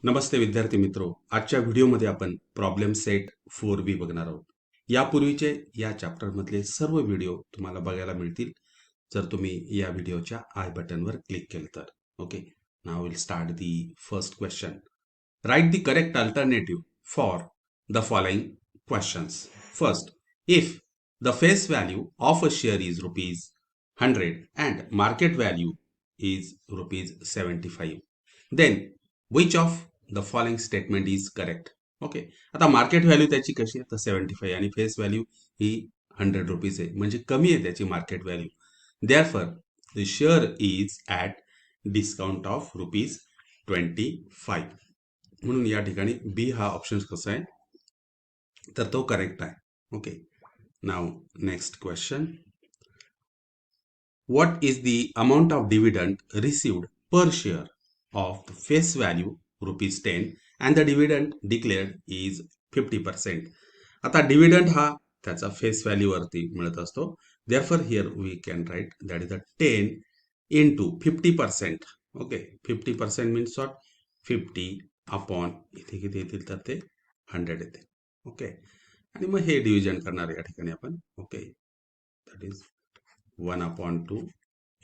नमस्ते विद्यार्थी मित्रो, आजच्या व्हिडिओमध्ये आपण प्रॉब्लेम सेट 4B बघणार आहोत. यापूर्वीचे या चॅप्टर मधले सर्व व्हिडिओ तुम्हाला बघायला मिळतील जर तुम्ही या व्हिडिओच्या आय बटनवर क्लिक केलं तर. Okay, now will start the first question. Right the correct alternative for the following questions. First, if the face value of a share is ₹100 and market value is ₹75, then which of the following statement is correct? Okay, आता market value त्याची कशी आहे तर 75 आणि face value ही ₹100 आहे, म्हणजे कमी आहे त्याची market value. Therefore the share is at discount of ₹25. म्हणून या ठिकाणी बी हा ऑप्शन कसा आहे तर तो करेक्ट आहे. Okay, now next question. What is the amount of dividend received per share of the face value ₹10 and the dividend declared is 50%? आता डिव्हिडंड हा त्याचा फेस व्हॅल्यू वरती मिळत असतो. Therefore here we can write that is the 10 into 50%. Okay, 50% means what? 50 upon इथे किती येतील तर ते 100 येते. ओके, आणि मग हे डिव्हिजन करणार या ठिकाणी आपण. Okay, that is 1 upon 2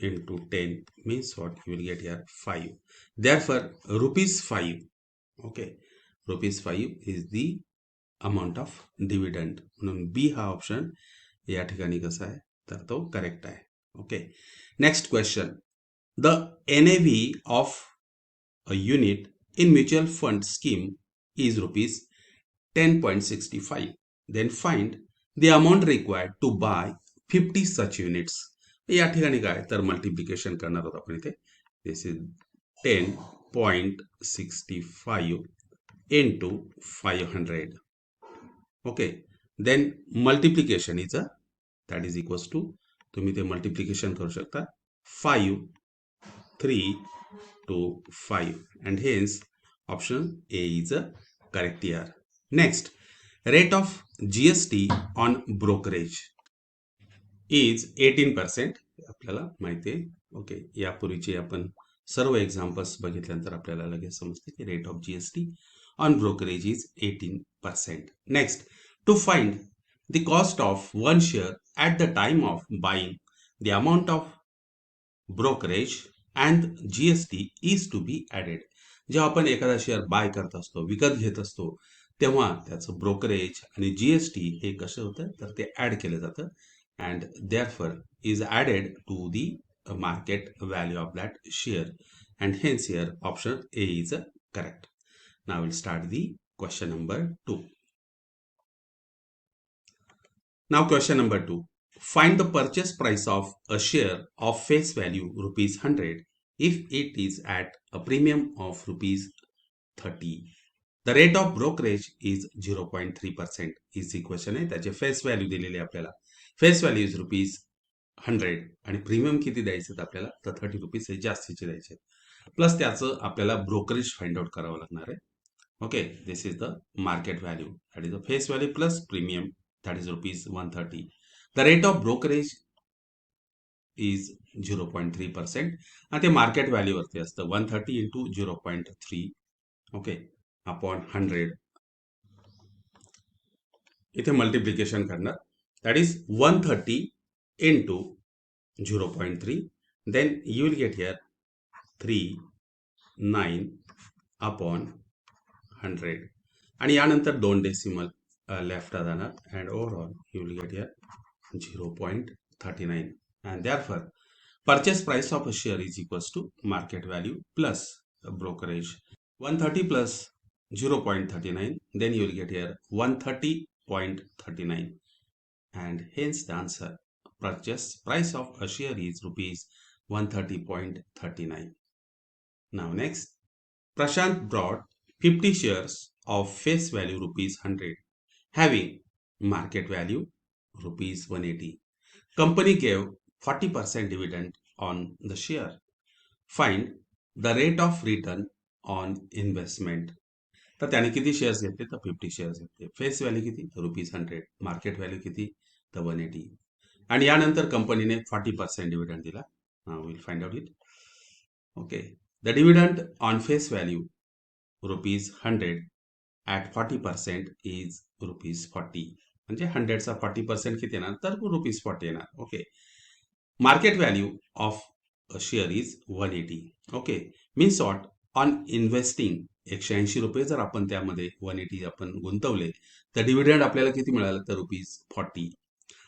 into 10 means what? You will get here 5. Therefore, ₹5. Okay, ₹5 is the amount of dividend. म्हणून बी हा ऑप्शन या ठिकाणी कसा आहे तर तो करेक्ट आहे. Okay, next question. The NAV of a unit in mutual fund scheme is ₹10.65. Then find the amount required to buy 50 such units. या ठिकाणी काय तर मल्टिप्लिकेशन करणार आहोत आपण इथे. This is 10.65 into 500. Okay, then multiplication is that is equals to, तुम्ही ते मल्टिप्लिकेशन करू शकता 5 3 to 5 and hence option A is correct here. Next, rate of GST on brokerage is 18%. आपल्याला माहिती आहे. ओके, यापूर्वीचे आपण सर्व एक्झाम्पल्स बघितल्यानंतर आपल्याला लगेच समजते की rate of GST on brokerage is 18%. Next, to find the cost of one share at the time of buying, the amount of brokerage and GST is to be added. जेव्हा आपण एखादा share bye करत असतो, विकत घेत असतो, तेव्हा त्याचं ब्रोकरेज आणि GST हे कसं होतं तर ते ॲड केलं जातं and therefore is added to the market value of that share, and hence here option A is correct. Now we'll start the question number 2. Now question number 2. Find the purchase price of a share of face value ₹100 if it is at a premium of ₹30. The rate of brokerage is 0.3%. is the question आहे. त्याचे face value दिलेली आपल्याला. Face value is ₹100 आणि premium किती द्यायचे आपल्याला तर ₹30 हे जास्तीचे द्यायचे. प्लस त्याचं आपल्याला ब्रोकरेज फाइंड आउट करावं लागणार आहे. Okay, this is the market value, that is the face value plus premium, that is ₹130. The rate of brokerage is 0.3% आणि ते मार्केट व्हॅल्यूवरती असतं. 130 into 0.3 ओके अपॉन 100. इथे मल्टिप्लिकेशन करणार, that is 130 into 0.3, then you will get here 39 upon 100 आणि यानंतर 2 decimal left जाणार and overall you will get here 0.39 and therefore purchase price of a share is equals to market value plus brokerage. 130 plus 0.39, then you will get here 130.39 and hence the answer purchase price of a share is ₹130.39. Now next, Prashant brought 50 shares of face value ₹100 having market value ₹180. Company gave 40% dividend on the share. Find the rate of return on investment. तर त्याने किती shares घेतले तर 50 shares घेतले. Face value किती ₹100, market value किती तर 180 आणि यानंतर कंपनीने 40% डिव्हिडंड दिला. Will find out it. Okay, the dividend on face value rupees 100 at 40% is rupees 40. म्हणजे 100चा 40% किती येणार तर रुपीज 40 येणार. Okay. Market value of share is 180. Okay. Means what on investing 180 रुपये जर आपण त्यामध्ये 180 आपण गुंतवले तर डिव्हिडंड आपल्याला किती मिळालं तर rupees 40.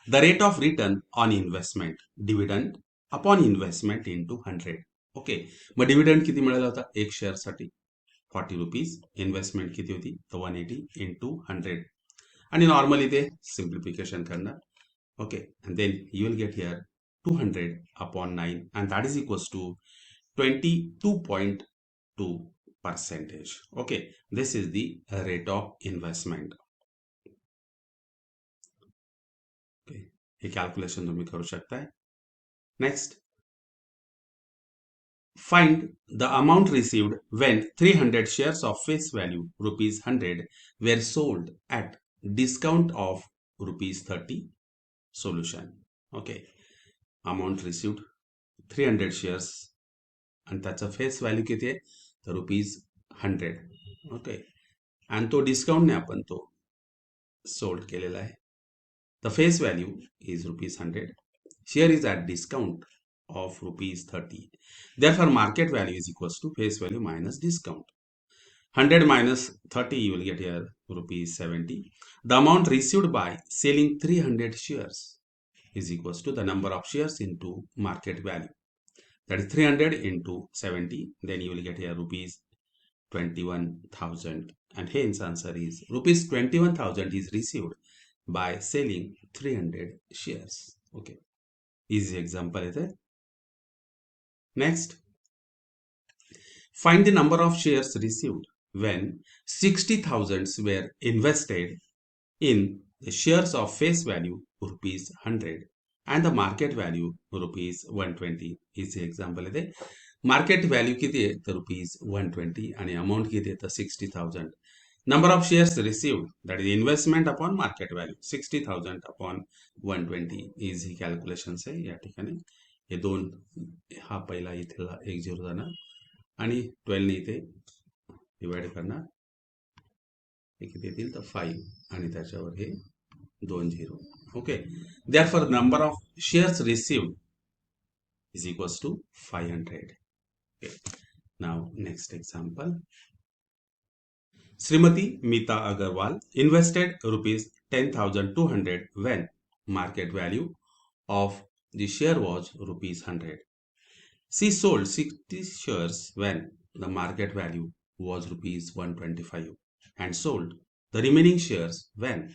The rate of return on investment dividend upon investment into 100. Okay. Mug dividend किती मिळाला होता एक शेअरसाठी 40 रुपीज. इन्व्हेस्टमेंट किती होती तर 180 इंटू 100. आणि नॉर्मली ते सिम्प्लिफिकेशन करणार. Okay, and then you will get here 200 upon 9 and that is equals to 22.2 percentage. Okay, this is the rate of investment. Okay, hey calculation तुम्ही करू शकताय. Next, find the amount received when 300 shares of face value rupees 100 were sold at discount of rupees 30. Solution. Okay, amount received 300 shares आणि त्याचा face value किती आहे तर rupees 100. Okay. आणि तो डिस्काउंटने आपण तो सोल्ड केलेला आहे. The face value is rupees 100. Share is at discount of rupees 30. Therefore market value is equals to face value minus discount. 100 minus 30 you will get here rupees 70. The amount received by selling 300 shares is equals to the number of shares into market value. That is 300 into 70. Then you will get here rupees 21,000. And hence answer is rupees 21,000 is received by selling 300 shares. Okay. Easy example is there. Next. Find the number of shares received when 60,000 were invested in the shares of face value rupees 100 and the market value rupees 120. इसे example आहे. Market value किती आहे तर rupees 120 आणि amount किती आहे तर 60,000. Number of shares received that is investment upon market value 60,000 upon 120. Easy calculations आहे या ठिकाणी. हे दोन हा पहिला इथला 10 जाणार आणि 12 इथे डिवाइड करणार. हे किती येतील तर 5 आणि त्याच्यावर हे 2 0. Okay, therefore number of shares received is equals to 500. Okay. Now next example. Srimati Mita Agarwal invested rupees 10,200 when market value of the share was rupees 100. She sold 60 shares when the market value was rupees 125 and sold the remaining shares when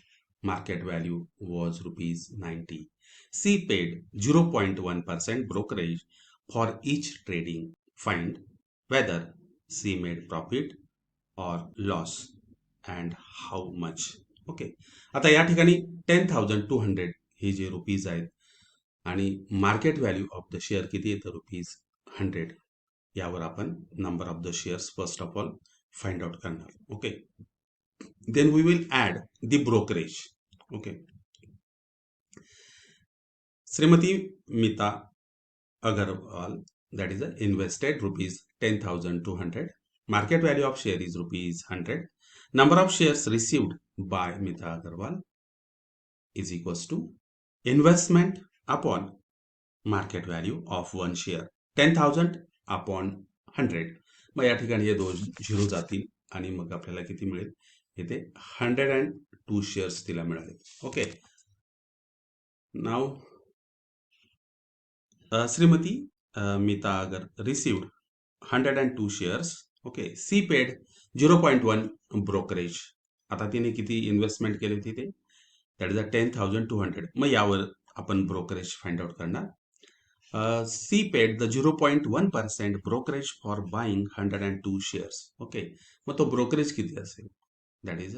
market value was rupees 90. She paid 0.1% brokerage for each trading. Find whether she made profit or loss and how much. Okay. आता या ठिकाणी 10,200 हे जे rupees आहेत आणि market value of the share किती आहे तर rupees 100. यावर आपण number of the shares first of all find out करणार. Okay. Then we will add the brokerage. Okay. Srimati Mita Agarwal, that is invested rupees 10,200. Market value of share is rupees 100. Number of shares received by Mita Agarwal is equals to investment upon market value of one share 10,000 upon 100. मग या ठिकाणी हे दोन zero जातील आणि मग आपल्याला किती मिळेल इथे 102 shares तिला मिळाले. ओके. नाव Shrimati Mita Agar received 102 shares. Okay. She paid 0.1 brokerage. आता तिने किती इन्व्हेस्टमेंट केली होती ते दॅट इज 10,200. मग यावर आपण ब्रोकरेज फाइंड आउट करणार. She paid the 0.1% brokerage for buying 102 shares. Okay. मग तो ब्रोकरेज किती असेल that is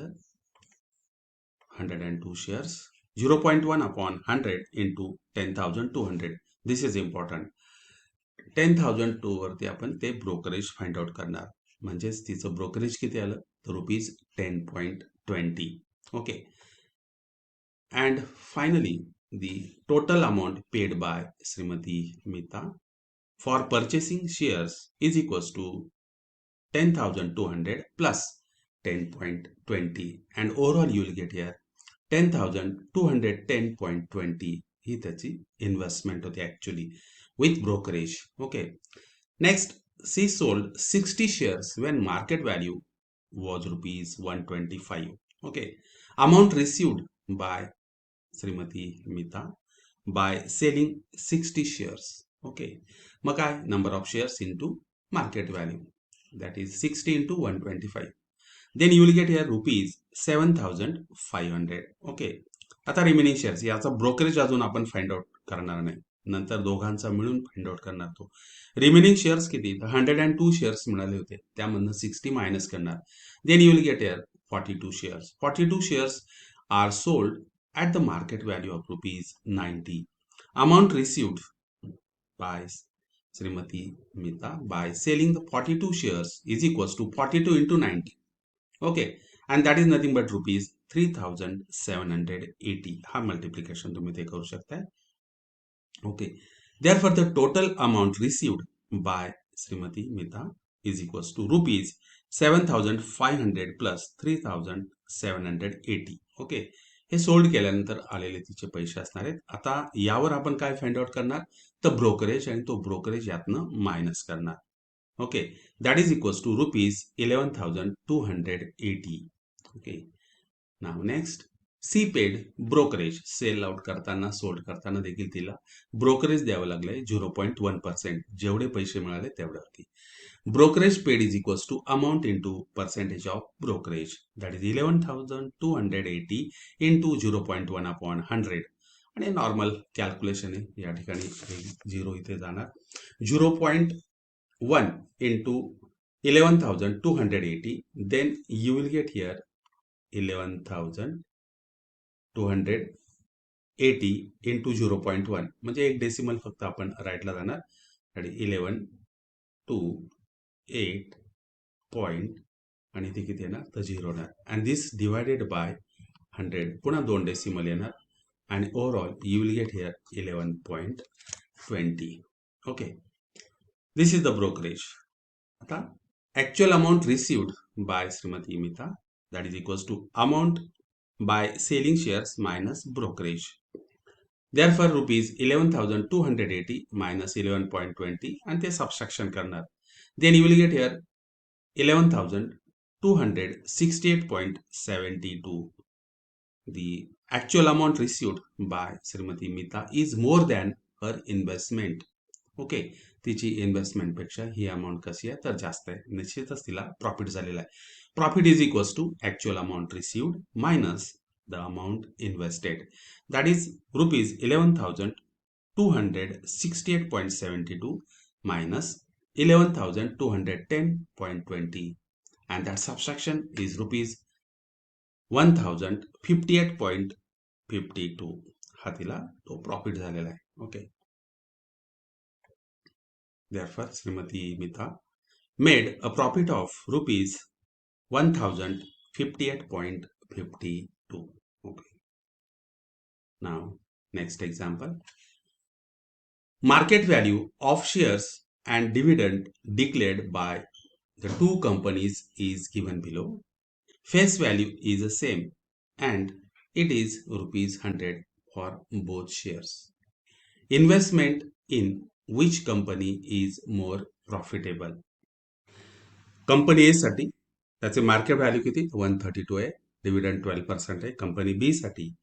102 shares 0.1 upon 100 into 10,200. This is important. 10,002 वरती आपण ते ब्रोकरेज फाइंड आउट करणार. म्हणजेच तिचं ब्रोकरेज किती आलं तर rupees 10.20. Okay. And finally the total amount paid by Srimati Mita for purchasing shares is equals to 10,200 plus 10.20 and overall you will get here 10,210.20 ही त्याची इन्व्हेस्टमेंट होती actually with brokerage. Okay. Next, she sold 60 shares when market value was rupees 125. Okay. Amount received by Srimati Mita by selling 60 shares. Okay. मग काय number of shares into market value. That is 60 into 125. Then you will get here rupees 7,500. Okay. आता remaining shares याचा brokerage अजून आपण find out करणार नाही, नंतर दोघांचा मिळून फाइंड आउट करणार तो. रिमेनिंग शेअर्स किती, तर 102 शेअर्स मिळाले होते, त्यामधनं 60 मायनस करणार. Then you will get here 42 shares. 42 shares are sold at the market value of rupees 90. Amount received by Srimati Mita by selling the 42 shares is equals to 42 into 90. Okay, and that is nothing but rupees 3,780. हा multiplication तुम्ही ते करू शकता. Okay, therefore the total amount received by Srimati Mita is equals to rupees 7,500 plus 3,780. Okay, hey sold केल्यानंतर आलेले तिचे पैसे असणार आहेत. आता यावर आपण काय फाइंड आउट करणार, तर ब्रोकरेज, आणि तो ब्रोकरेज यातनं मायनस करणार. Okay, that is equals to rupees 11,280. Okay, now next, she paid brokerage. Sell out करताना, सोल्ड करताना देखील तिला ब्रोकरेज द्यावं लागलंय 0.1%. जेवढे पैसे मिळाले तेवढ्यावरती. Brokerage paid is equals to amount into percentage of brokerage. That is 11,280 into 0.1 upon 100. आणि नॉर्मल कॅल्क्युलेशन आहे, या ठिकाणी 0 इथे जाणार. 0.1 into 11,280. Then you will get here 11,280 into 0.1. म्हणजे एक डेसिमल फक्त आपण राईटला जाणार. आणि 11,280 पॉइंट आणि इथे किती येणार, तर 0 येणार. अँड दिस डिवायडेड बाय 100, पुन्हा 2 डेसिमल येणार. आणि overall you will get here 11.20. Okay, this is the brokerage. आता actual amount received by Shrimati Mita, that is equals to amount by selling shares minus brokerage. Therefore, rupees 11,280 minus 11.20 and ते subtraction करणार. Then you will get here 11,268.72. The actual amount received by Srimati Mita is more than her investment. Okay, तिची investment पेक्षा ही amount कशी आहे, तर जास्त आहे. निश्चितच तिला प्रॉफिट झालेला आहे. Profit is equals to actual amount received minus the amount invested, that is rupees 11,268.72 minus 11,210.20, and that subtraction is rupees 1,058.52. हा तिला तो प्रॉफिट झालेला आहे. Okay, therefore Srimati Mita made a profit of rupees 1,058.52. Okay. Now, next example. Market value of shares and dividend declared by the two companies is given below. Face value is the same and it is rupees 100 for both shares. Investment in which company is more profitable? Company A साठी त्याचे market value किती, 132 आहे, dividend 12% आहे. Company B साठी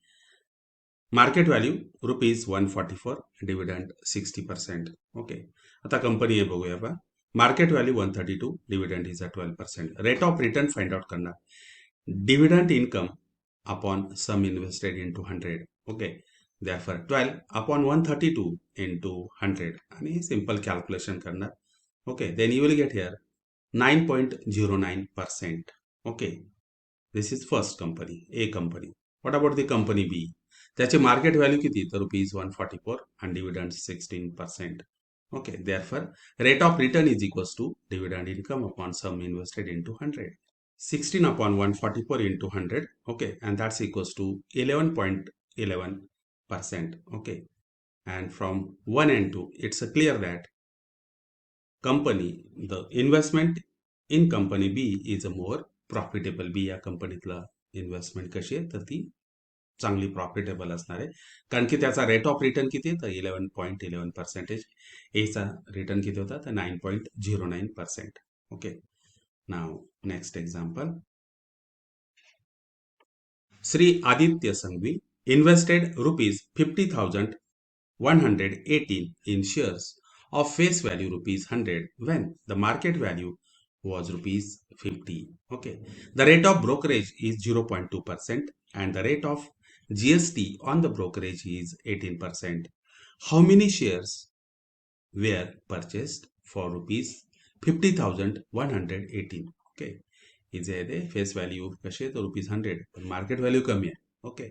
market value rupees 144, dividend 60%. Okay, आता company A बघूया आपण. Market value 132, dividend is 12%. Rate of return find out करणार. Dividend income upon sum invested into 100. Okay, therefore 12 upon 132 into 100 आणि simple calculation करणार. Okay, then you will get here 9.09%. Okay, this is first company, A company. What about the company B? त्याचे market value किती, तर rupees 144 आणि dividend 16%. Okay, therefore rate of return is equals to dividend income upon sum invested into 100. 16 upon 144 into 100. Okay, and that's equals to 11.11%. Okay, and from 1 and 2, it's clear that company, the investment in company B is a more profitable. B या कंपनीतला investment कशी आहे तर ती चांगली profitable असणार आहे, कारण की त्याचा रेट ऑफ रिटर्न किती आहे तर 11.11%. एचा रिटर्न किती होता तर 9.09%. Okay. Now next example. Sri Aditya Sanghvi invested rupees 50,118 in shares of face value rupees 100 when the market value was rupees 50. Okay. The rate of brokerage is 0.2% and the rate of GST on the brokerage is 18%. How many shares were purchased for rupees 50,118? Okay. इथे आहे ते face value कशी आहे तर ₹100 पण market value कमी आहे. Okay.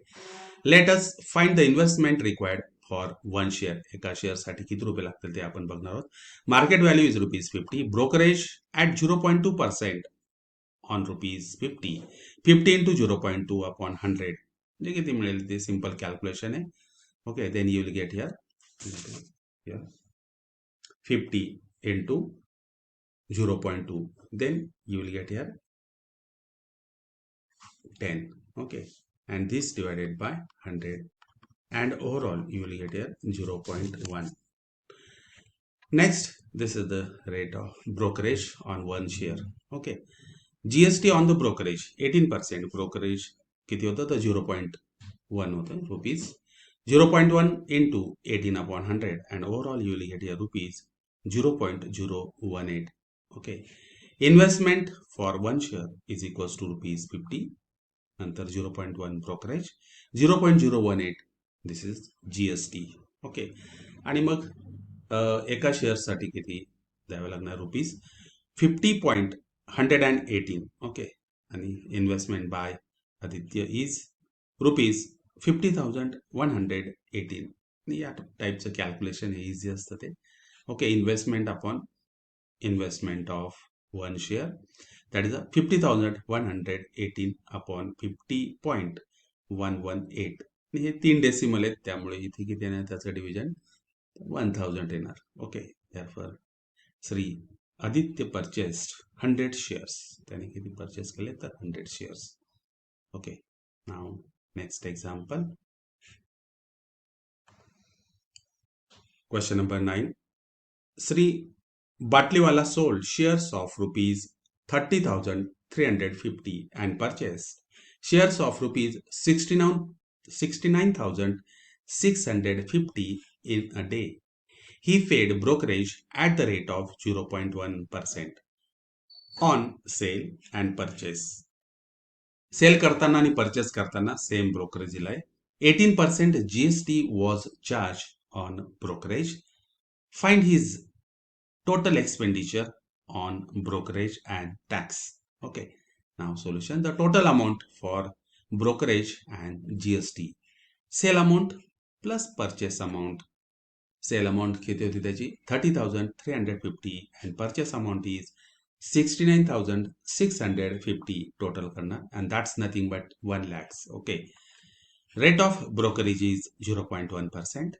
Let us find the investment required for one share. एका शेअरसाठी किती रुपये लागतील ते आपण बघणार आहोत. Market value is ₹50. Brokerage at 0.2% on ₹50. 50 into 0.2 upon 100 म्हणजे किती मिळेल ते सिंपल कॅल्क्युलेशन आहे. Okay. Then you will get here 50 into 0.2. Then you will get here 10. Okay, and this divided by 100 and overall you will get here 0.1. Next, this is the rate of brokerage on one share. Okay, GST on the brokerage 18%. brokerage किती होतं तर 0.1 होतं rupees. 0.1 into 18 upon 100 and overall you will get here rupees 0.018. Okay, investment for one share is equals to rupees 50. नंतर 0.1 brokerage 0.018 this is GST. Okay. आणि मग एका शेअरसाठी किती द्यावे लागणार रुपीज 50.118. ओके. आणि investment by Aditya is rupees 50,118. या टाईपचं कॅल्क्युलेशन हे इझी असतं ते. Okay. Investment upon investment of one share that is a 50,118 upon 50.118. हे 3 डेसिमल आहेत त्यामुळे इथे किती येणार त्याचं डिव्हिजन 1000 येणार. Okay. therefore Shri Aditya purchased 100 shares. त्याने किती परचेस केले तर 100 shares. Okay. Now next example. Question number 9. Shri Batliwala sold shares of rupees 30,350 and purchased shares of rupees 69,650 in a day. He paid brokerage at the rate of 0.1% on sale and purchase. Sale करताना आणि purchase करताना same brokerage दिलाय. 18% GST was charged on brokerage. Find his total expenditure on brokerage and tax. Okay. Now solution. The total amount for brokerage and GST. Sale amount plus purchase amount. Sale amount किती होती त्याची 30,350 and purchase amount is 69,650 total करणार and that's nothing but 1 lakhs. Okay. Rate of brokerage is 0.1%.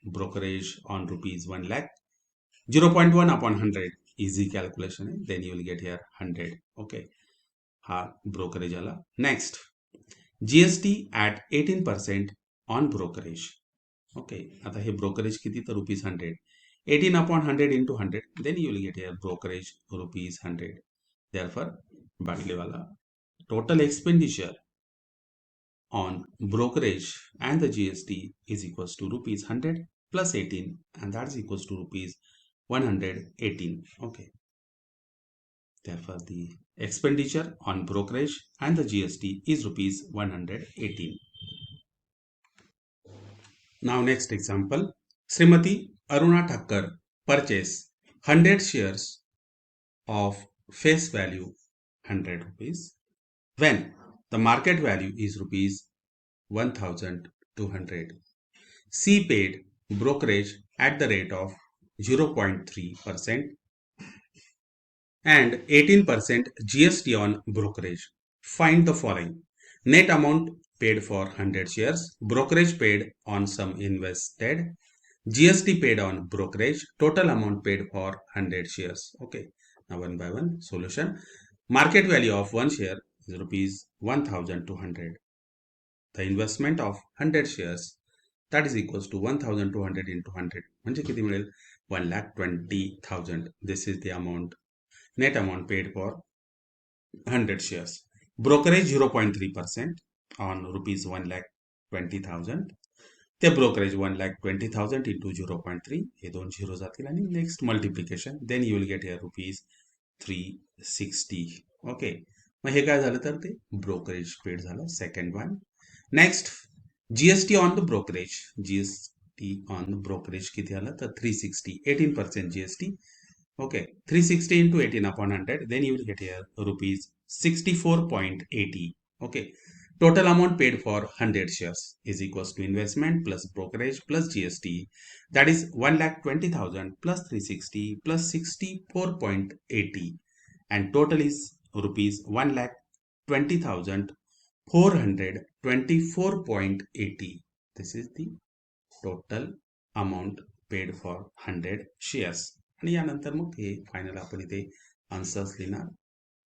Brokerage on rupees 1 lakh. 0.1 upon 100 easy calculation. Then you will get here 100. Okay. हा brokerage आला. Next, GST at 18% on brokerage. Okay. आता हे brokerage किती तर rupees 100. 18 upon 100 into 100. Then you will get here brokerage rupees 100. Therefore, Batliwala total expenditure on brokerage and the GST is equals to rupees 100 plus 18 and that is equals to rupees 118. Okay. Therefore, the expenditure on brokerage and the GST is rupees 118. Now, next example. Srimati Aruna Thakkar purchased 100 shares of face value 100 rupees when the market value is rupees 1,200. She paid brokerage at the rate of 0.3% and 18% GST on brokerage. Find the following. Net amount paid for 100 shares, brokerage paid on some invested, GST paid on brokerage, total amount paid for 100 shares. Okay. Now one by one solution. Market value of one share is rupees 1200. The investment of 100 shares, that is equals to 1200 into 100 म्हणजे किती मिळेल 1,20,000. This is the amount, net amount paid for 100 shares. Brokerage 0.3% on rupees 1,20,000. ते brokerage 1,20,000 into 0.3, हे दोन zero जातील आणि next multiplication, then you will get here rupees 360. Okay, मग हे काय झालं तर ते ब्रोकरेज पेड झालं. Second one. Next GST on the brokerage. GST on the brokerage किती आलं तर 360, 18% GST. Okay, 360 into 18 upon 100, then you will get here rupees 64.80. Okay, total amount paid for 100 shares is equals to investment plus brokerage plus GST, that is 1,20,000 plus 360 plus 64.80, and total is rupees 1,20,424.80. This is the total amount paid for 100 shares. आणि यानंतर मग हे final आपण इथे answers लिहिणार.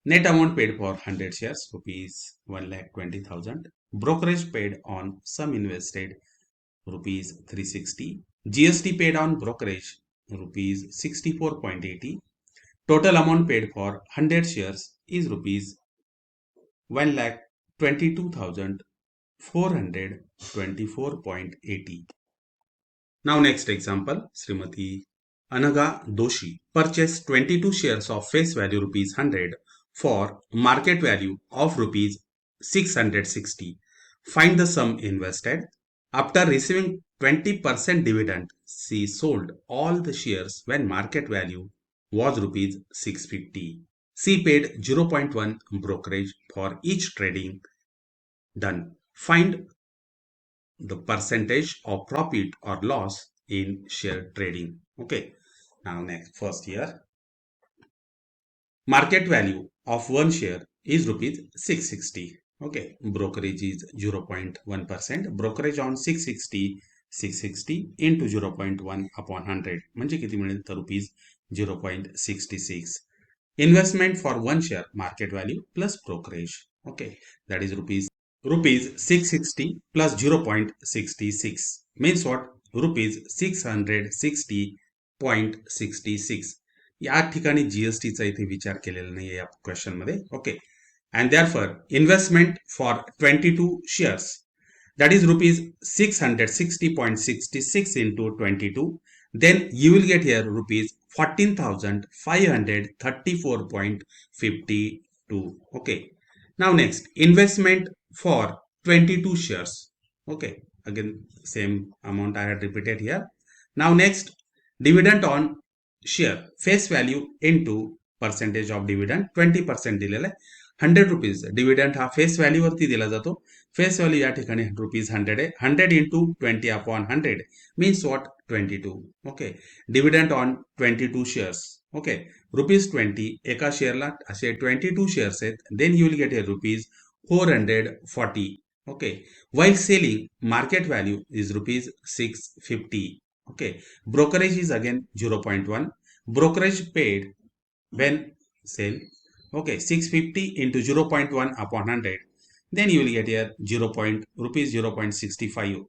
Net amount paid for 100 shares rupees 1,20,000. Brokerage paid on sum invested rupees 360. GST paid on brokerage rupees 64.80. Total amount paid for 100 shares is rupees 1,22,424.80. Now next example, Srimati Anaga Doshi purchased 22 shares of face value rupees 100 for market value of rupees 660. Find the sum invested. After receiving 20% dividend, she sold all the shares when market value was rupees 650. She paid 0.1 brokerage for each trading done. Find the percentage of profit or loss in share trading. Okay, now next, first here, market value of one share is rupees 660. Okay, brokerage is 0.1%. brokerage on 660 into 0.1 upon 100 म्हणजे किती मिळेल तर rupees 0.66. investment for one share, market value plus brokerage. Okay, that is rupees 660 plus 0.66 means what? rupees 660.66. या ठिकाणी जीएसटीचा इथे विचार केलेला नाही या क्वेश्चन मध्ये. Okay, and therefore investment for 22 shares, that is rupees 660.66 into 22, then you will get here rupees 14,534.52. Okay, now next, investment for 22 shares. Okay, again same amount I had repeated here. Now next, dividend on share face value into percentage of dividend. 20% दिलेला आहे. 100 rupees dividend हा face value वरती दिला जातो. Face value या ठिकाणी rupees 100 आहे. 100 into 20 upon 100 means what? 22. Okay, dividend on 22 shares. Okay, rupees 20 एका शेअरला, असे 22 शेअर्स आहेत. Then you will get here rupees 440. Okay, while selling market value is rupees 650. Okay, brokerage is again 0.1. brokerage paid when sell. Okay, 650 into 0.1 upon 100, then you will get here rupees 0.65.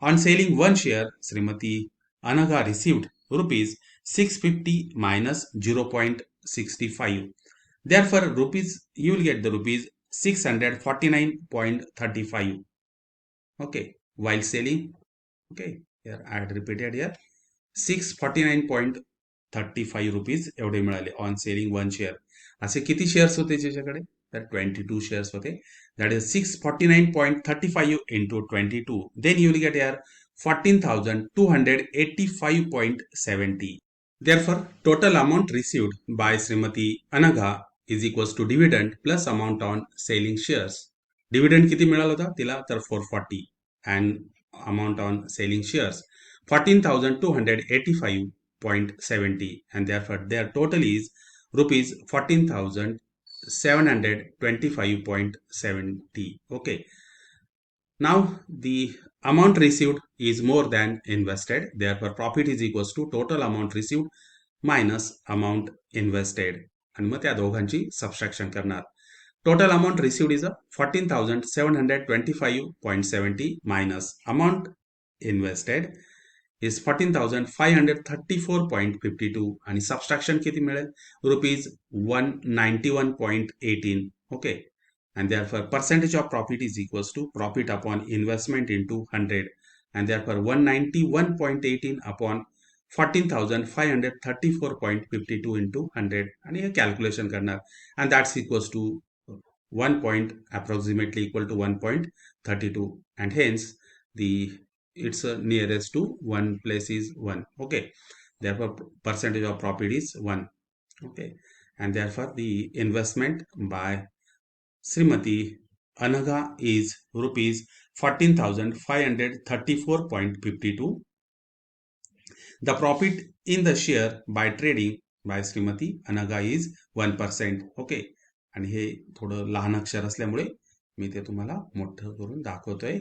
On selling one share, Srimati Anaga received rupees 650 minus 0.65. Therefore rupees, you will get the rupees 649.35. okay, while selling. Okay, here I had repeated here 649.35 rupees एवढे मिळाले on selling one share. असे किती shares होते त्याच्याकडे तर 22 shares होते. That is 649.35 into 22, then you will get here 14,285.70. therefore total amount received by Srimati Anaga is equals to dividend plus amount on selling shares. Dividend किती मिळाला होता तिला तर 440 and amount on selling shares 14,285.70, and therefore their total is rupees 14,725.70. okay, now the amount received is more than invested, therefore profit is equals to total amount received minus amount invested. आणि मग त्या दोघांची subtraction करणार. Total amount received is 14,725.70 minus amount invested is 14,534.52 आणि subtraction किती मिळेल? Rupees 191.18. Okay. And therefore percentage of profit is equals to profit upon investment into 100, and therefore 191.18 upon 14,534.52 into 100 आणि हे calculation करणार and that's equals to 1 point approximately equal to 1.32, and hence the it's nearest to 1 place is 1. Okay, therefore percentage of profit is 1. Okay, and therefore the investment by Srimati Anaga is rupees 14,534.52. The profit in the share by trading by Srimati Anaga is 1%. Okay. आणि हे थोडं लहान अक्षर असल्यामुळे मी ते तुम्हाला मोठं करून दाखवतोय.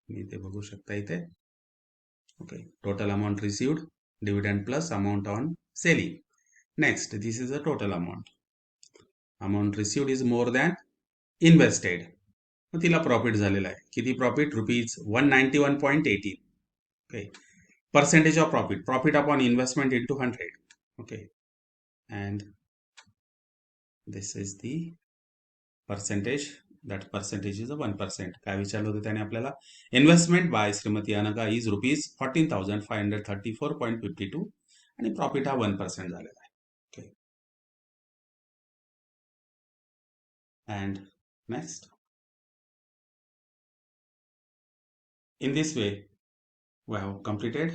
मी ते बघू शकता इथे. Okay. Total amount received, dividend plus amount on selling. Next, this is a total amount. Amount received is more than invested. मग तिला प्रॉफिट झालेला आहे. किती profit? Rupees 191.18. Okay. Percentage of profit, profit upon investment into 100. Okay, and this is the percentage. That percentage is a 1%. काय विचारलं होतं त्याने आपल्याला? इन्व्हेस्टमेंट बाय श्रीमती अनगा इज रुपीज 14,534.52 आणि प्रॉफिट हा 1% झालेला आहे. Okay. And next, in this way we have completed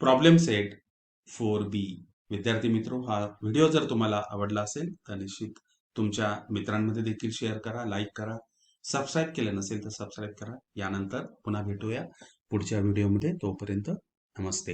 problem set 4B. विद्यार्थी मित्रो, हा व्हिडिओ जर तुम्हाला आवडला असेल तर निश्चित तुमच्या मित्रांमध्ये देखील शेअर करा, लाईक करा. सबस्क्राईब केलं नसेल तर सबस्क्राईब करा. यानंतर पुन्हा भेटूया पुढच्या व्हिडिओमध्ये. तोपर्यंत नमस्ते.